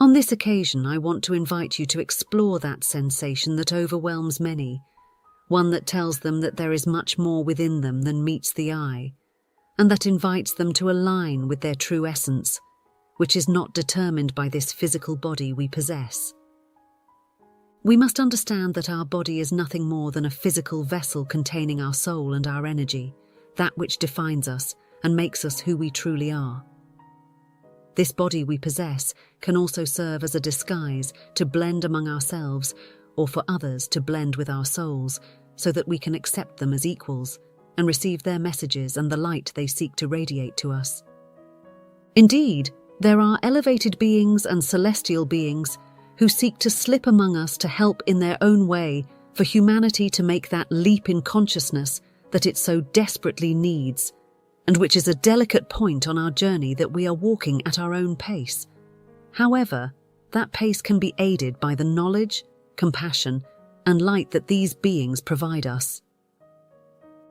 On this occasion, I want to invite you to explore that sensation that overwhelms many, one that tells them that there is much more within them than meets the eye, and that invites them to align with their true essence, which is not determined by this physical body we possess. We must understand that our body is nothing more than a physical vessel containing our soul and our energy, that which defines us and makes us who we truly are. This body we possess can also serve as a disguise to blend among ourselves or for others to blend with our souls, so that we can accept them as equals and receive their messages and the light they seek to radiate to us. Indeed, there are elevated beings and celestial beings who seek to slip among us to help in their own way for humanity to make that leap in consciousness that it so desperately needs, and which is a delicate point on our journey that we are walking at our own pace. However, that pace can be aided by the knowledge, compassion, and light that these beings provide us.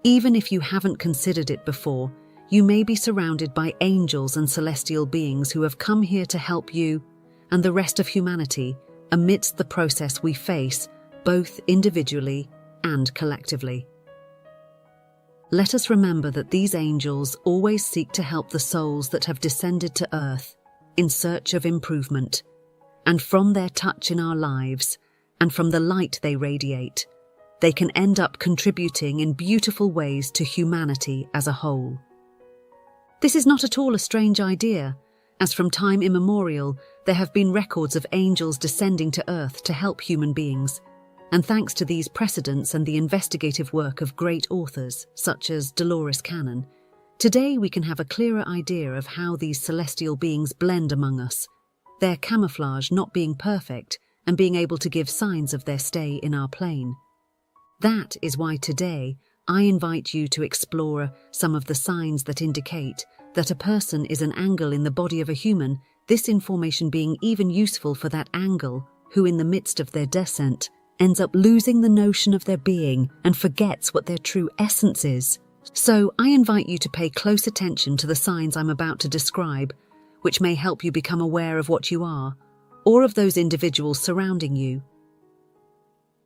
Even if you haven't considered it before, you may be surrounded by angels and celestial beings who have come here to help you and the rest of humanity amidst the process we face, both individually and collectively. Let us remember that these angels always seek to help the souls that have descended to earth in search of improvement, and from their touch in our lives, and from the light they radiate, they can end up contributing in beautiful ways to humanity as a whole. This is not at all a strange idea, as from time immemorial there have been records of angels descending to earth to help human beings, and thanks to these precedents and the investigative work of great authors such as Dolores, today we can have a clearer idea of how these celestial beings blend among us, their camouflage not being perfect and being able to give signs of their stay in our plane. That is why today I invite you to explore some of the signs that indicate that a person is an angle in the body of a human, this information being even useful for that angle who in the midst of their descent ends up losing the notion of their being and forgets what their true essence is. So I invite you to pay close attention to the signs I'm about to describe, which may help you become aware of what you are, or of those individuals surrounding you.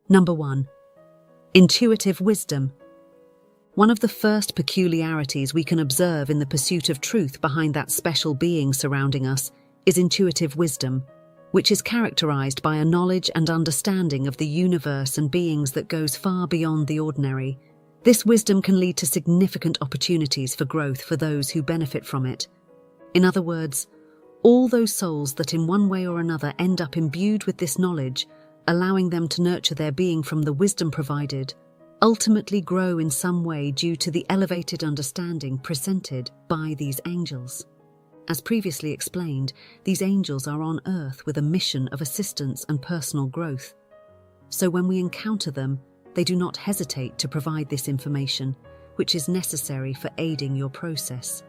Number 1. Intuitive wisdom. One of the first peculiarities we can observe in the pursuit of truth behind that special being surrounding us is intuitive wisdom, which is characterized by a knowledge and understanding of the universe and beings that goes far beyond the ordinary. This wisdom can lead to significant opportunities for growth for those who benefit from it. In other words, all those souls that in one way or another end up imbued with this knowledge, allowing them to nurture their being from the wisdom provided, ultimately grow in some way due to the elevated understanding presented by these angels. As previously explained, these angels are on earth with a mission of assistance and personal growth. So when we encounter them, they do not hesitate to provide this information, which is necessary for aiding your process.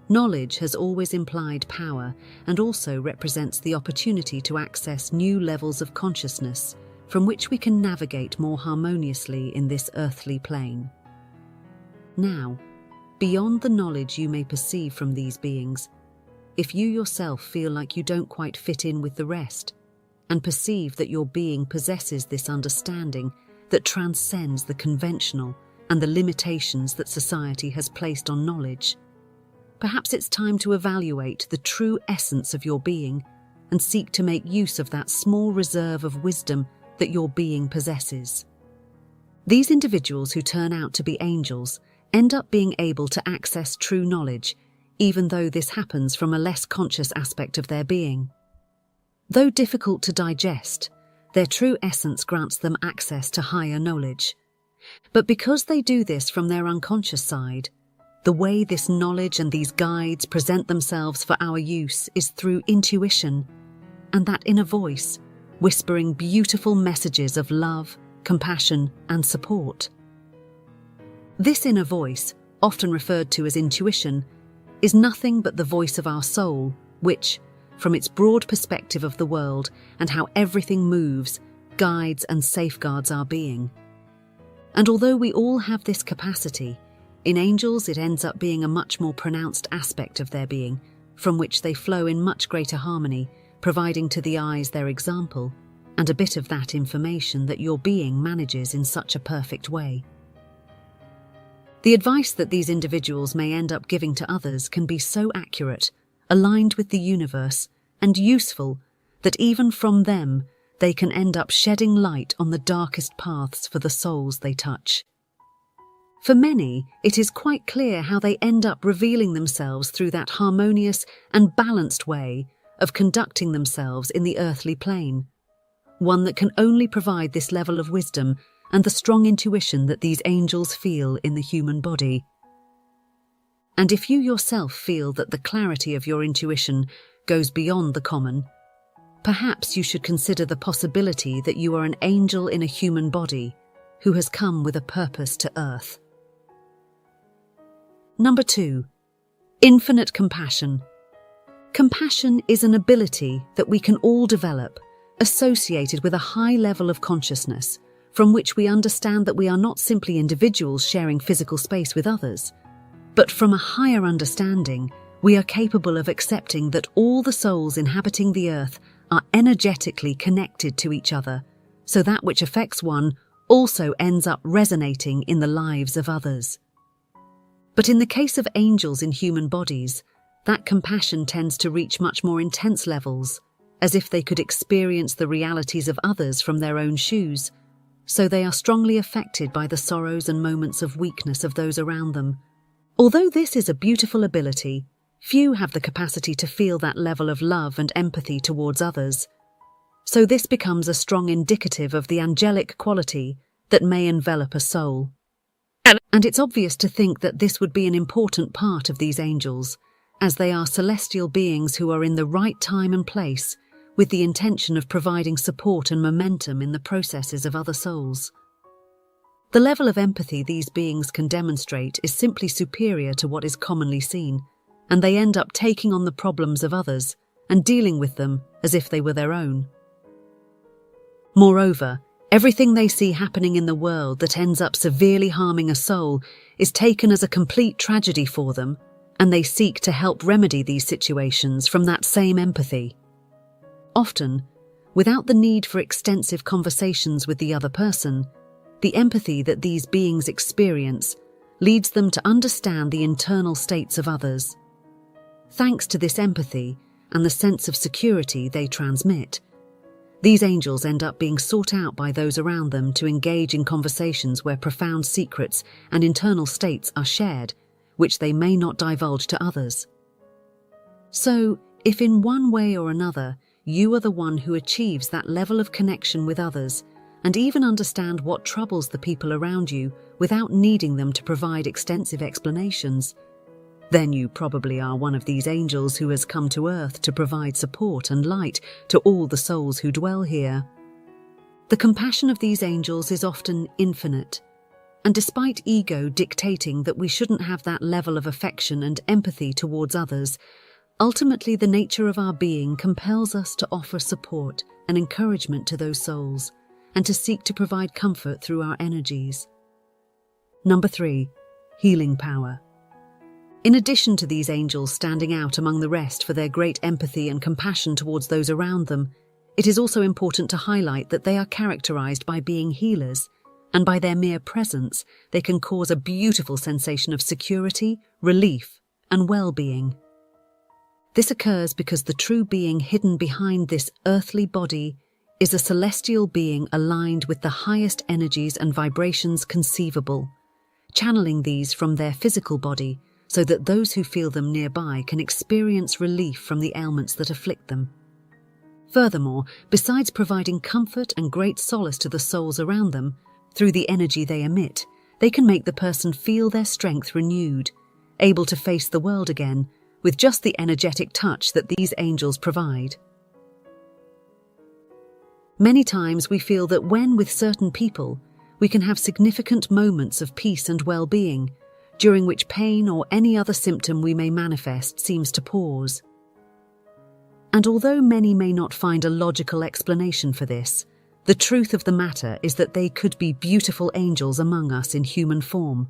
Knowledge has always implied power and also represents the opportunity to access new levels of consciousness from which we can navigate more harmoniously in this earthly plane. Now, beyond the knowledge you may perceive from these beings, if you yourself feel like you don't quite fit in with the rest, and perceive that your being possesses this understanding that transcends the conventional and the limitations that society has placed on knowledge, perhaps it's time to evaluate the true essence of your being and seek to make use of that small reserve of wisdom that your being possesses. These individuals who turn out to be angels end up being able to access true knowledge, even though this happens from a less conscious aspect of their being. Though difficult to digest, their true essence grants them access to higher knowledge. But because they do this from their unconscious side, the way this knowledge and these guides present themselves for our use is through intuition, and that inner voice, whispering beautiful messages of love, compassion, and support. This inner voice, often referred to as intuition, is nothing but the voice of our soul, which, from its broad perspective of the world and how everything moves, guides and safeguards our being. And although we all have this capacity, in angels it ends up being a much more pronounced aspect of their being, from which they flow in much greater harmony, providing to the eyes their example and a bit of that information that your being manages in such a perfect way. The advice that these individuals may end up giving to others can be so accurate, aligned with the universe, and useful that even from them they can end up shedding light on the darkest paths for the souls they touch. For many, it is quite clear how they end up revealing themselves through that harmonious and balanced way of conducting themselves in the earthly plane, one that can only provide this level of wisdom and the strong intuition that these angels feel in the human body. And if you yourself feel that the clarity of your intuition goes beyond the common, perhaps you should consider the possibility that you are an angel in a human body who has come with a purpose to Earth. Number 2. Infinite compassion. Compassion is an ability that we can all develop, associated with a high level of consciousness, from which we understand that we are not simply individuals sharing physical space with others, but from a higher understanding, we are capable of accepting that all the souls inhabiting the earth are energetically connected to each other, so that which affects one also ends up resonating in the lives of others. But in the case of angels in human bodies, that compassion tends to reach much more intense levels, as if they could experience the realities of others from their own shoes, so they are strongly affected by the sorrows and moments of weakness of those around them. Although this is a beautiful ability, few have the capacity to feel that level of love and empathy towards others. So this becomes a strong indicative of the angelic quality that may envelop a soul. And it's obvious to think that this would be an important part of these angels, as they are celestial beings who are in the right time and place, with the intention of providing support and momentum in the processes of other souls. The level of empathy these beings can demonstrate is simply superior to what is commonly seen, and they end up taking on the problems of others and dealing with them as if they were their own. Moreover, everything they see happening in the world that ends up severely harming a soul is taken as a complete tragedy for them, and they seek to help remedy these situations from that same empathy. Often, without the need for extensive conversations with the other person, the empathy that these beings experience leads them to understand the internal states of others. Thanks to this empathy and the sense of security they transmit, these angels end up being sought out by those around them to engage in conversations where profound secrets and internal states are shared, which they may not divulge to others. So, if in one way or another you are the one who achieves that level of connection with others and even understand what troubles the people around you without needing them to provide extensive explanations, then you probably are one of these angels who has come to Earth to provide support and light to all the souls who dwell here. The compassion of these angels is often infinite, and despite ego dictating that we shouldn't have that level of affection and empathy towards others, ultimately the nature of our being compels us to offer support and encouragement to those souls, and to seek to provide comfort through our energies. Number 3. Healing power. In addition to these angels standing out among the rest for their great empathy and compassion towards those around them, it is also important to highlight that they are characterized by being healers, and by their mere presence, they can cause a beautiful sensation of security, relief, and well-being. This occurs because the true being hidden behind this earthly body is a celestial being aligned with the highest energies and vibrations conceivable, channeling these from their physical body so that those who feel them nearby can experience relief from the ailments that afflict them. Furthermore, besides providing comfort and great solace to the souls around them, through the energy they emit, they can make the person feel their strength renewed, able to face the world again with just the energetic touch that these angels provide. Many times we feel that when with certain people, we can have significant moments of peace and well-being, during which pain or any other symptom we may manifest seems to pause. And although many may not find a logical explanation for this, the truth of the matter is that they could be beautiful angels among us in human form.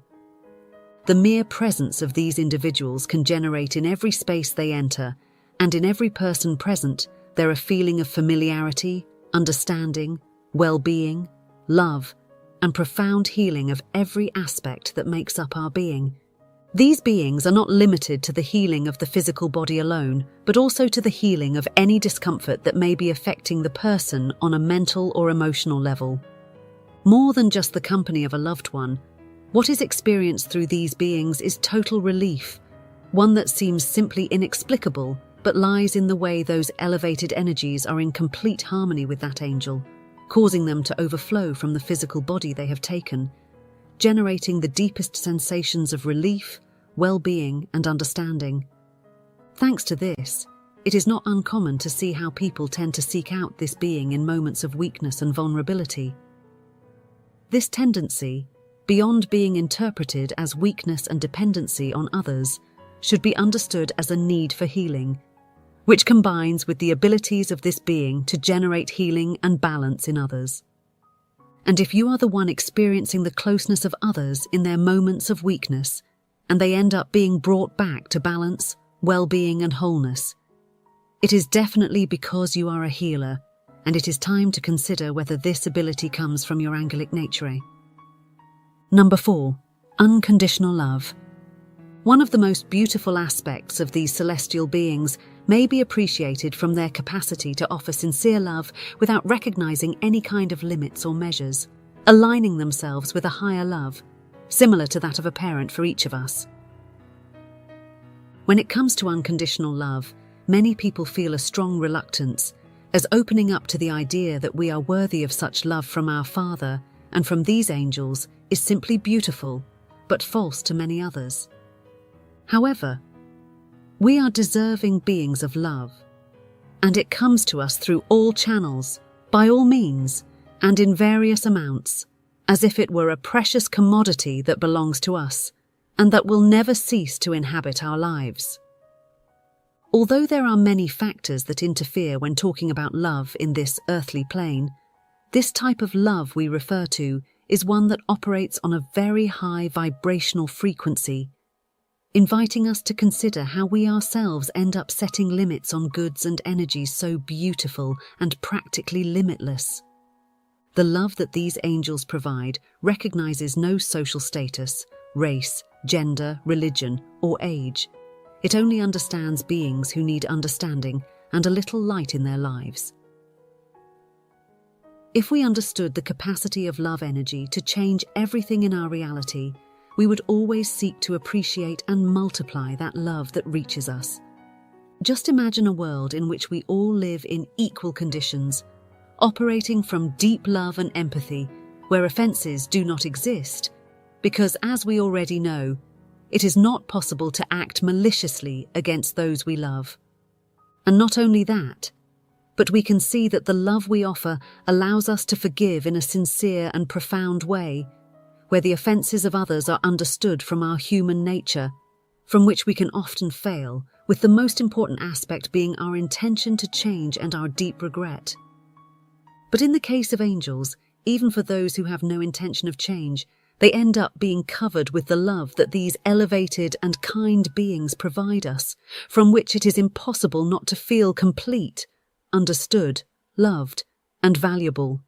The mere presence of these individuals can generate in every space they enter, and in every person present, They're a feeling of familiarity, understanding, well-being, love, and profound healing of every aspect that makes up our being. These beings are not limited to the healing of the physical body alone, but also to the healing of any discomfort that may be affecting the person on a mental or emotional level. More than just the company of a loved one, what is experienced through these beings is total relief, one that seems simply inexplicable, but lies in the way those elevated energies are in complete harmony with that angel, causing them to overflow from the physical body they have taken, generating the deepest sensations of relief, well-being, and understanding. Thanks to this, it is not uncommon to see how people tend to seek out this being in moments of weakness and vulnerability. This tendency, beyond being interpreted as weakness and dependency on others, should be understood as a need for healing, which combines with the abilities of this being to generate healing and balance in others. And if you are the one experiencing the closeness of others in their moments of weakness, and they end up being brought back to balance, well-being and wholeness, it is definitely because you are a healer, and it is time to consider whether this ability comes from your angelic nature. Number 4. Unconditional love. One of the most beautiful aspects of these celestial beings may be appreciated from their capacity to offer sincere love without recognizing any kind of limits or measures, aligning themselves with a higher love, similar to that of a parent for each of us. When it comes to unconditional love, many people feel a strong reluctance, as opening up to the idea that we are worthy of such love from our Father and from these angels is simply beautiful, but false to many others. However, we are deserving beings of love, and it comes to us through all channels, by all means, and in various amounts, as if it were a precious commodity that belongs to us, and that will never cease to inhabit our lives. Although there are many factors that interfere when talking about love in this earthly plane, this type of love we refer to is one that operates on a very high vibrational frequency, inviting us to consider how we ourselves end up setting limits on goods and energies so beautiful and practically limitless. The love that these angels provide recognizes no social status, race, gender, religion, or age. It only understands beings who need understanding and a little light in their lives. If we understood the capacity of love energy to change everything in our reality, we would always seek to appreciate and multiply that love that reaches us. Just imagine a world in which we all live in equal conditions, operating from deep love and empathy, where offences do not exist, because as we already know, it is not possible to act maliciously against those we love. And not only that, but we can see that the love we offer allows us to forgive in a sincere and profound way, where the offences of others are understood from our human nature, from which we can often fail, with the most important aspect being our intention to change and our deep regret. But in the case of angels, even for those who have no intention of change, they end up being covered with the love that these elevated and kind beings provide us, from which it is impossible not to feel complete, understood, loved, and valuable.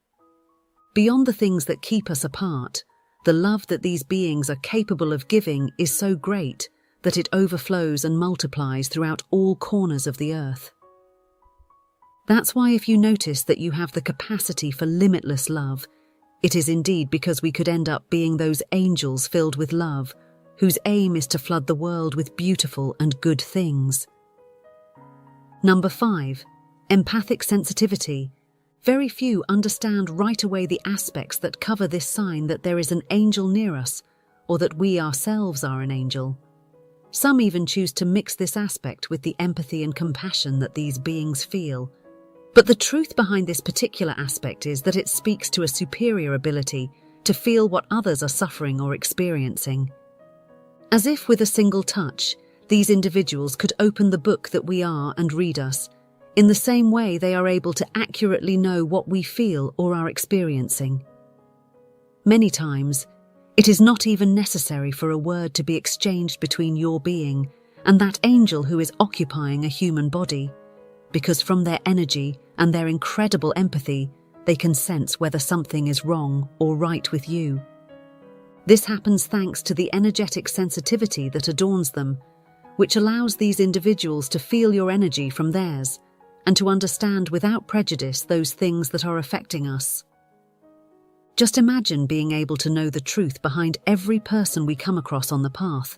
Beyond the things that keep us apart, the love that these beings are capable of giving is so great that it overflows and multiplies throughout all corners of the earth. That's why if you notice that you have the capacity for limitless love, it is indeed because we could end up being those angels filled with love, whose aim is to flood the world with beautiful and good things. Number 5. Empathic sensitivity. Very few understand right away the aspects that cover this sign that there is an angel near us, or that we ourselves are an angel. Some even choose to mix this aspect with the empathy and compassion that these beings feel. But the truth behind this particular aspect is that it speaks to a superior ability to feel what others are suffering or experiencing. As if with a single touch, these individuals could open the book that we are and read us. In the same way, they are able to accurately know what we feel or are experiencing. Many times, it is not even necessary for a word to be exchanged between your being and that angel who is occupying a human body. because from their energy and their incredible empathy, they can sense whether something is wrong or right with you. This happens thanks to the energetic sensitivity that adorns them, which allows these individuals to feel your energy from theirs and to understand without prejudice those things that are affecting us. Just imagine being able to know the truth behind every person we come across on the path,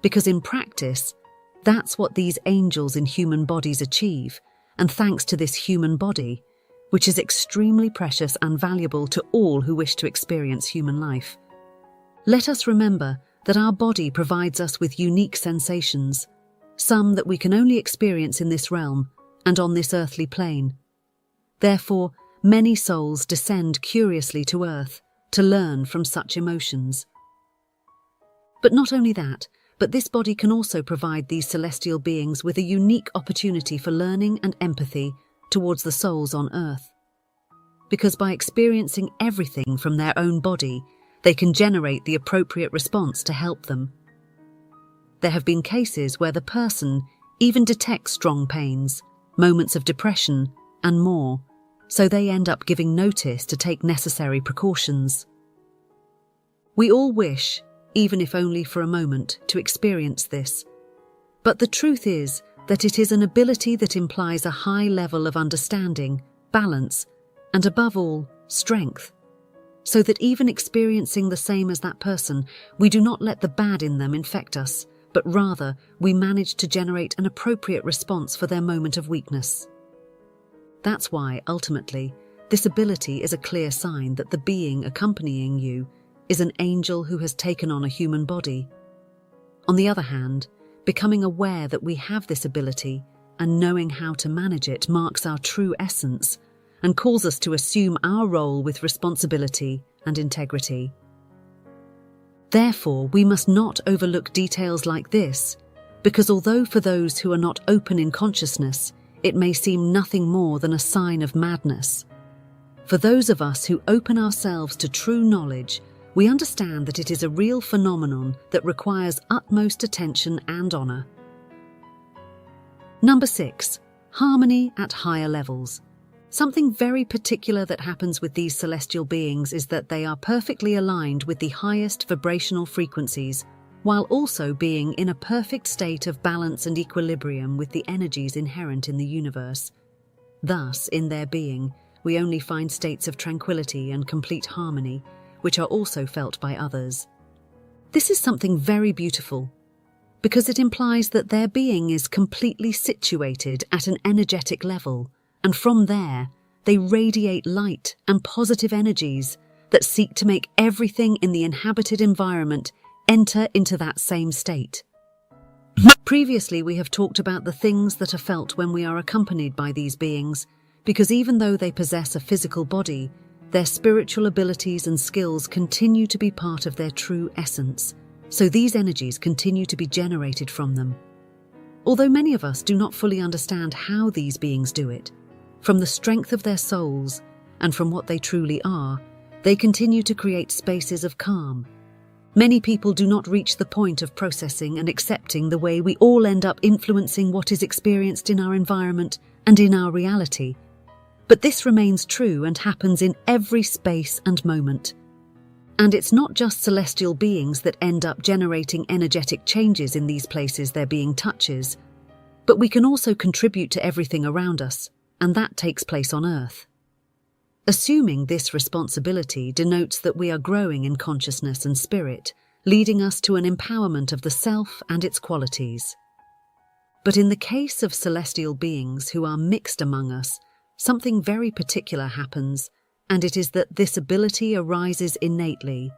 because in practice, that's what these angels in human bodies achieve, and thanks to this human body, which is extremely precious and valuable to all who wish to experience human life. Let us remember that our body provides us with unique sensations, some that we can only experience in this realm and on this earthly plane. Therefore, many souls descend curiously to earth to learn from such emotions. But not only that, but this body can also provide these celestial beings with a unique opportunity for learning and empathy towards the souls on earth. Because by experiencing everything from their own body, they can generate the appropriate response to help them. There have been cases where the person even detects strong pains, moments of depression, and more, so they end up giving notice to take necessary precautions. We all wish, even if only for a moment, to experience this. But the truth is that it is an ability that implies a high level of understanding, balance, and above all, strength. So that even experiencing the same as that person, we do not let the bad in them infect us, but rather we manage to generate an appropriate response for their moment of weakness. That's why, ultimately, this ability is a clear sign that the being accompanying you is an angel who has taken on a human body. On the other hand, becoming aware that we have this ability and knowing how to manage it marks our true essence and calls us to assume our role with responsibility and integrity. Therefore, we must not overlook details like this, because although for those who are not open in consciousness, it may seem nothing more than a sign of madness, for those of us who open ourselves to true knowledge, we understand that it is a real phenomenon that requires utmost attention and honor. Number 6. Harmony at higher levels. Something very particular that happens with these celestial beings is that they are perfectly aligned with the highest vibrational frequencies, while also being in a perfect state of balance and equilibrium with the energies inherent in the universe. Thus, in their being, we only find states of tranquility and complete harmony, which are also felt by others. This is something very beautiful, because it implies that their being is completely situated at an energetic level, and from there, they radiate light and positive energies that seek to make everything in the inhabited environment enter into that same state. Previously, we have talked about the things that are felt when we are accompanied by these beings, because even though they possess a physical body, their spiritual abilities and skills continue to be part of their true essence, so these energies continue to be generated from them. Although many of us do not fully understand how these beings do it, from the strength of their souls and from what they truly are, they continue to create spaces of calm. Many people do not reach the point of processing and accepting the way we all end up influencing what is experienced in our environment and in our reality. But this remains true and happens in every space and moment. And it's not just celestial beings that end up generating energetic changes in these places their being touches, but we can also contribute to everything around us, and that takes place on Earth. Assuming this responsibility denotes that we are growing in consciousness and spirit, leading us to an empowerment of the self and its qualities. But in the case of celestial beings who are mixed among us, something very particular happens, and it is that this ability arises innately.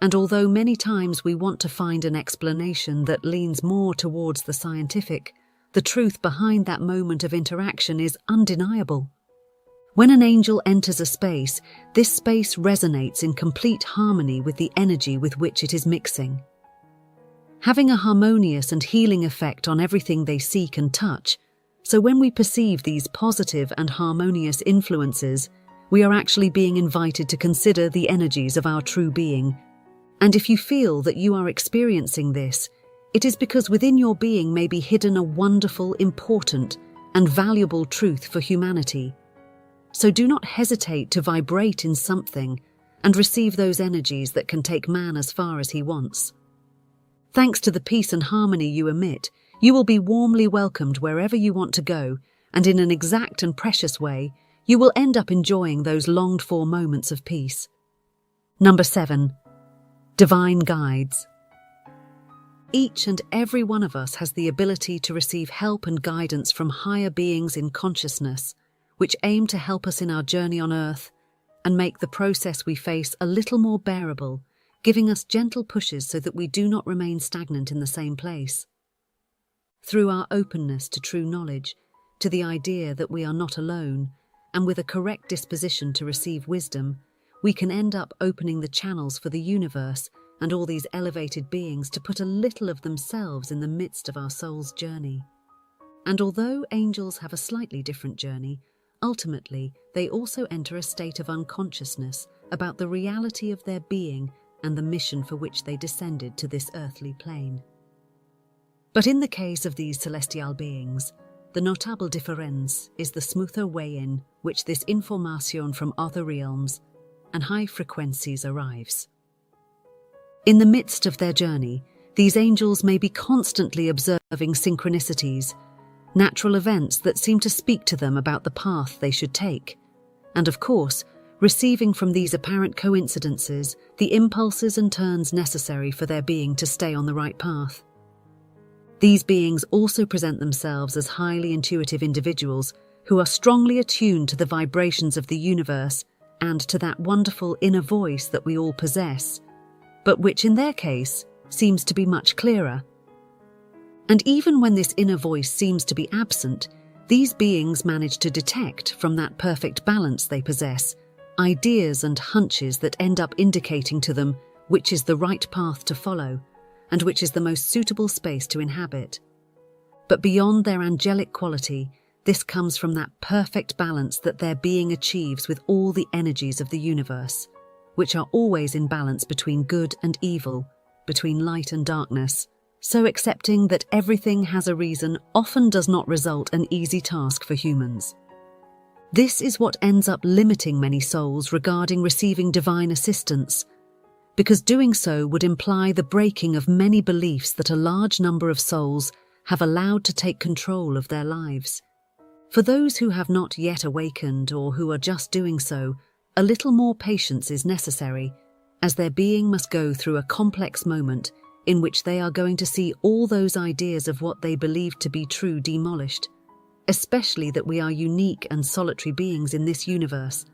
And although many times we want to find an explanation that leans more towards the scientific, the truth behind that moment of interaction is undeniable. When an angel enters a space, this space resonates in complete harmony with the energy with which it is mixing, having a harmonious and healing effect on everything they seek and touch. So when we perceive these positive and harmonious influences, we are actually being invited to consider the energies of our true being. And if you feel that you are experiencing this, it is because within your being may be hidden a wonderful, important, and valuable truth for humanity. So do not hesitate to vibrate in something and receive those energies that can take man as far as he wants. Thanks to the peace and harmony you emit, you will be warmly welcomed wherever you want to go, and in an exact and precious way, you will end up enjoying those longed-for moments of peace. Number 7. Divine guides. Each and every one of us has the ability to receive help and guidance from higher beings in consciousness, which aim to help us in our journey on Earth and make the process we face a little more bearable, giving us gentle pushes so that we do not remain stagnant in the same place. Through our openness to true knowledge, to the idea that we are not alone, and with a correct disposition to receive wisdom, we can end up opening the channels for the universe and all these elevated beings to put a little of themselves in the midst of our soul's journey. And although angels have a slightly different journey, ultimately they also enter a state of unconsciousness about the reality of their being and the mission for which they descended to this earthly plane. But in the case of these celestial beings, the notable difference is the smoother way in which this information from other realms and high frequencies arrives. In the midst of their journey, these angels may be constantly observing synchronicities, natural events that seem to speak to them about the path they should take, and of course, receiving from these apparent coincidences the impulses and turns necessary for their being to stay on the right path. These beings also present themselves as highly intuitive individuals who are strongly attuned to the vibrations of the universe and to that wonderful inner voice that we all possess, but which in their case seems to be much clearer. And even when this inner voice seems to be absent, these beings manage to detect from that perfect balance they possess ideas and hunches that end up indicating to them which is the right path to follow and which is the most suitable space to inhabit. But beyond their angelic quality, this comes from that perfect balance that their being achieves with all the energies of the universe, which are always in balance between good and evil, between light and darkness. So accepting that everything has a reason often does not result an easy task for humans. This is what ends up limiting many souls regarding receiving divine assistance, because doing so would imply the breaking of many beliefs that a large number of souls have allowed to take control of their lives. For those who have not yet awakened or who are just doing so, a little more patience is necessary, as their being must go through a complex moment in which they are going to see all those ideas of what they believe to be true demolished, especially that we are unique and solitary beings in this universe.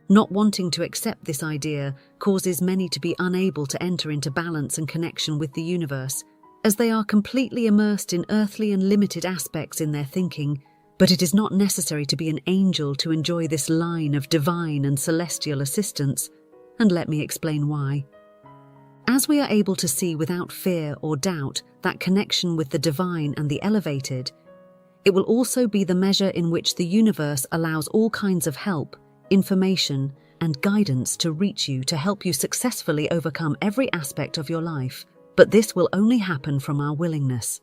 Not wanting to accept this idea causes many to be unable to enter into balance and connection with the universe, as they are completely immersed in earthly and limited aspects in their thinking. But it is not necessary to be an angel to enjoy this line of divine and celestial assistance, and let me explain why. As we are able to see without fear or doubt that connection with the divine and the elevated, it will also be the measure in which the universe allows all kinds of help, information, and guidance to reach you to help you successfully overcome every aspect of your life, but this will only happen from our willingness.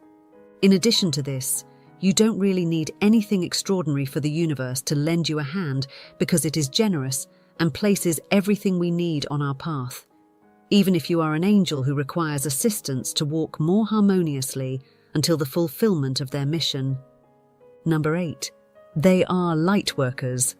In addition to this, you don't really need anything extraordinary for the universe to lend you a hand because it is generous and places everything we need on our path, even if you are an angel who requires assistance to walk more harmoniously until the fulfillment of their mission. Number 8. They are light workers.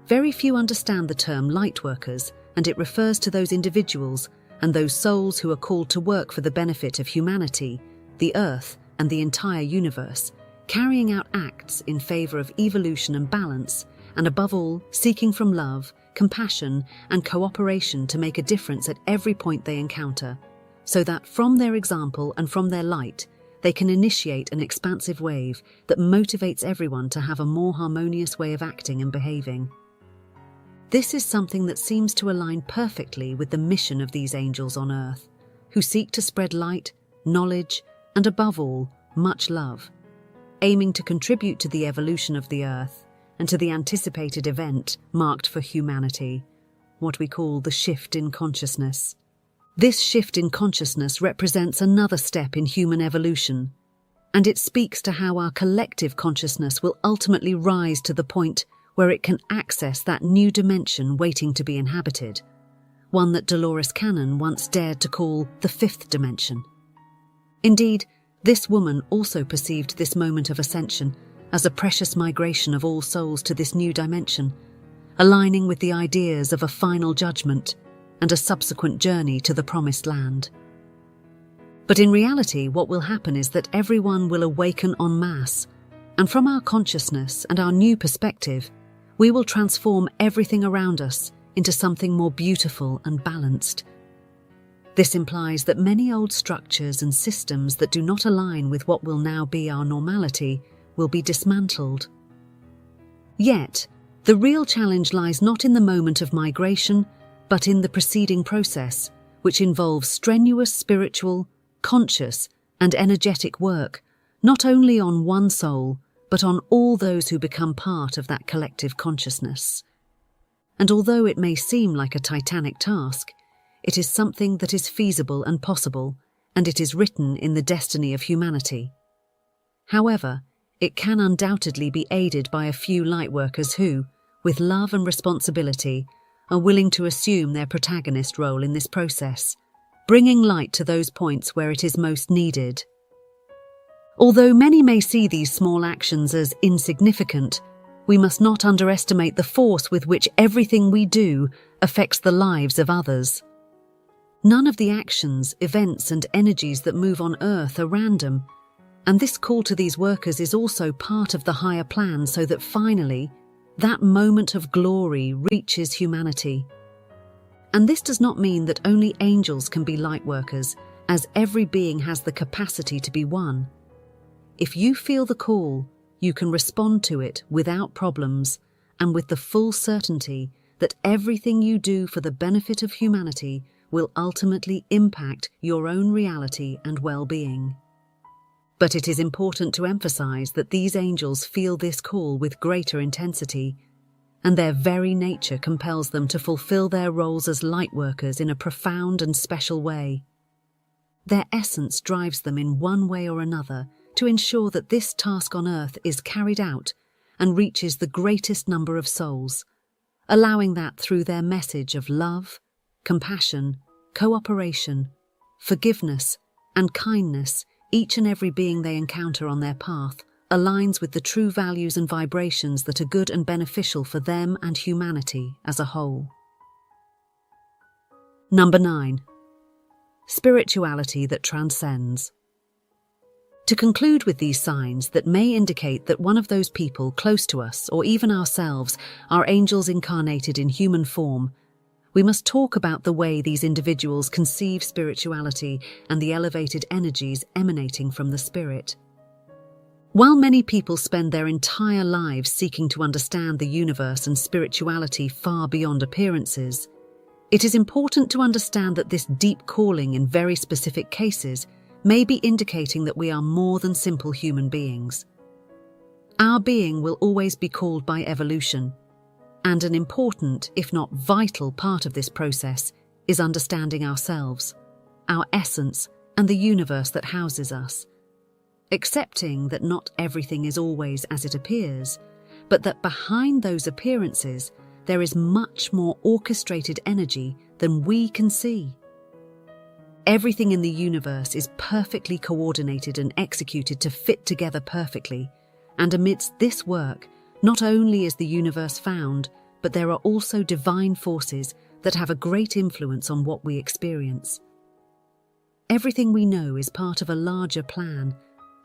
Very few understand the term light workers, and it refers to those individuals and those souls who are called to work for the benefit of humanity, the earth, and the entire universe, carrying out acts in favor of evolution and balance, and above all, seeking from love, compassion, and cooperation to make a difference at every point they encounter, so that from their example and from their light, they can initiate an expansive wave that motivates everyone to have a more harmonious way of acting and behaving. This is something that seems to align perfectly with the mission of these angels on earth, who seek to spread light, knowledge, and above all, much love, aiming to contribute to the evolution of the earth and to the anticipated event marked for humanity, what we call the shift in consciousness. This shift in consciousness represents another step in human evolution, and it speaks to how our collective consciousness will ultimately rise to the point where it can access that new dimension waiting to be inhabited, one that Dolores Cannon once dared to call the fifth dimension. Indeed, this woman also perceived this moment of ascension as a precious migration of all souls to this new dimension, aligning with the ideas of a final judgment and a subsequent journey to the promised land. But in reality, what will happen is that everyone will awaken en masse, and from our consciousness and our new perspective, we will transform everything around us into something more beautiful and balanced. This implies that many old structures and systems that do not align with what will now be our normality will be dismantled. Yet, the real challenge lies not in the moment of migration, but in the preceding process, which involves strenuous spiritual, conscious, and energetic work, not only on one soul, but on all those who become part of that collective consciousness. And although it may seem like a titanic task, it is something that is feasible and possible, and it is written in the destiny of humanity. However, it can undoubtedly be aided by a few lightworkers who, with love and responsibility, are willing to assume their protagonist role in this process, bringing light to those points where it is most needed. Although many may see these small actions as insignificant, we must not underestimate the force with which everything we do affects the lives of others. None of the actions, events, and energies that move on Earth are random, and this call to these workers is also part of the higher plan so that finally, that moment of glory reaches humanity. And this does not mean that only angels can be light workers, as every being has the capacity to be one. If you feel the call, you can respond to it without problems and with the full certainty that everything you do for the benefit of humanity will ultimately impact your own reality and well-being. But it is important to emphasize that these angels feel this call with greater intensity, and their very nature compels them to fulfill their roles as light workers in a profound and special way. Their essence drives them in one way or another to ensure that this task on Earth is carried out and reaches the greatest number of souls, allowing that through their message of love, compassion, cooperation, forgiveness, and kindness, each and every being they encounter on their path aligns with the true values and vibrations that are good and beneficial for them and humanity as a whole. Number 9. Spirituality that transcends. To conclude with these signs that may indicate that one of those people close to us or even ourselves are angels incarnated in human form, we must talk about the way these individuals conceive spirituality and the elevated energies emanating from the spirit. While many people spend their entire lives seeking to understand the universe and spirituality far beyond appearances, it is important to understand that this deep calling in very specific cases may be indicating that we are more than simple human beings. Our being will always be called by evolution, and an important, if not vital, part of this process is understanding ourselves, our essence, and the universe that houses us. Accepting that not everything is always as it appears, but that behind those appearances there is much more orchestrated energy than we can see. Everything in the universe is perfectly coordinated and executed to fit together perfectly, and amidst this work, not only is the universe found, but there are also divine forces that have a great influence on what we experience. Everything we know is part of a larger plan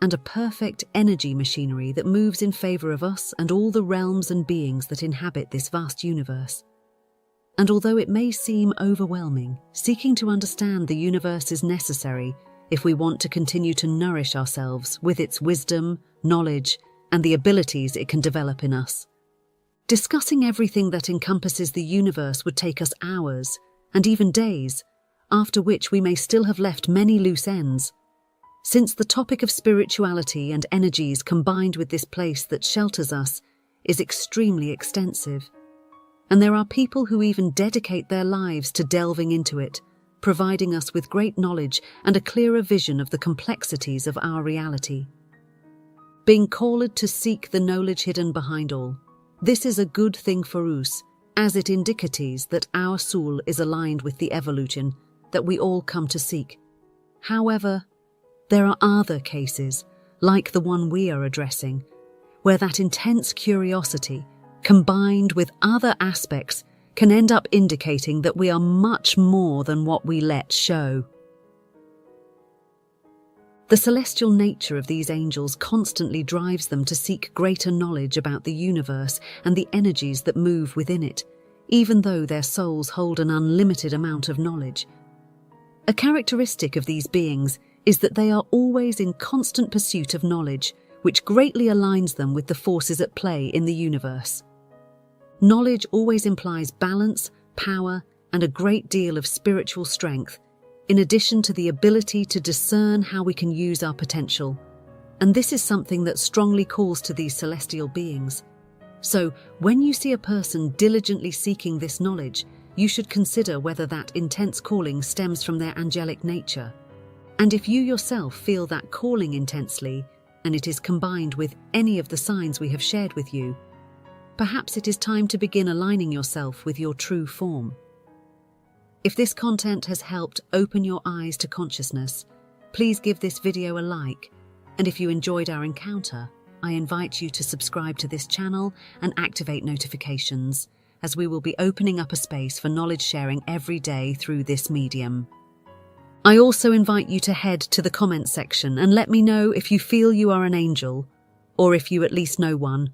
and a perfect energy machinery that moves in favor of us and all the realms and beings that inhabit this vast universe. And although it may seem overwhelming, seeking to understand the universe is necessary if we want to continue to nourish ourselves with its wisdom, knowledge, and the abilities it can develop in us. Discussing everything that encompasses the universe would take us hours, and even days, after which we may still have left many loose ends. Since the topic of spirituality and energies combined with this place that shelters us is extremely extensive, and there are people who even dedicate their lives to delving into it, providing us with great knowledge and a clearer vision of the complexities of our reality. being called to seek the knowledge hidden behind all. This is a good thing for us, as it indicates that our soul is aligned with the evolution that we all come to seek. However, there are other cases, like the one we are addressing, where that intense curiosity, combined with other aspects, can end up indicating that we are much more than what we let show. The celestial nature of these angels constantly drives them to seek greater knowledge about the universe and the energies that move within it, even though their souls hold an unlimited amount of knowledge. A characteristic of these beings is that they are always in constant pursuit of knowledge, which greatly aligns them with the forces at play in the universe. Knowledge always implies balance, power, and a great deal of spiritual strength, in addition to the ability to discern how we can use our potential. And this is something that strongly calls to these celestial beings. So, when you see a person diligently seeking this knowledge, you should consider whether that intense calling stems from their angelic nature. And if you yourself feel that calling intensely, and it is combined with any of the signs we have shared with you, perhaps it is time to begin aligning yourself with your true form. If this content has helped open your eyes to consciousness, please give this video a like, and if you enjoyed our encounter, I invite you to subscribe to this channel and activate notifications, as we will be opening up a space for knowledge sharing every day through this medium. I also invite you to head to the comments section and let me know if you feel you are an angel, or if you at least know one.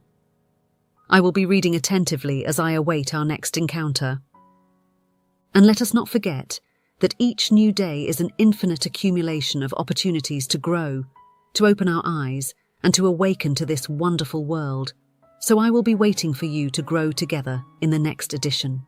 I will be reading attentively as I await our next encounter. And let us not forget that each new day is an infinite accumulation of opportunities to grow, to open our eyes, and to awaken to this wonderful world. So I will be waiting for you to grow together in the next edition.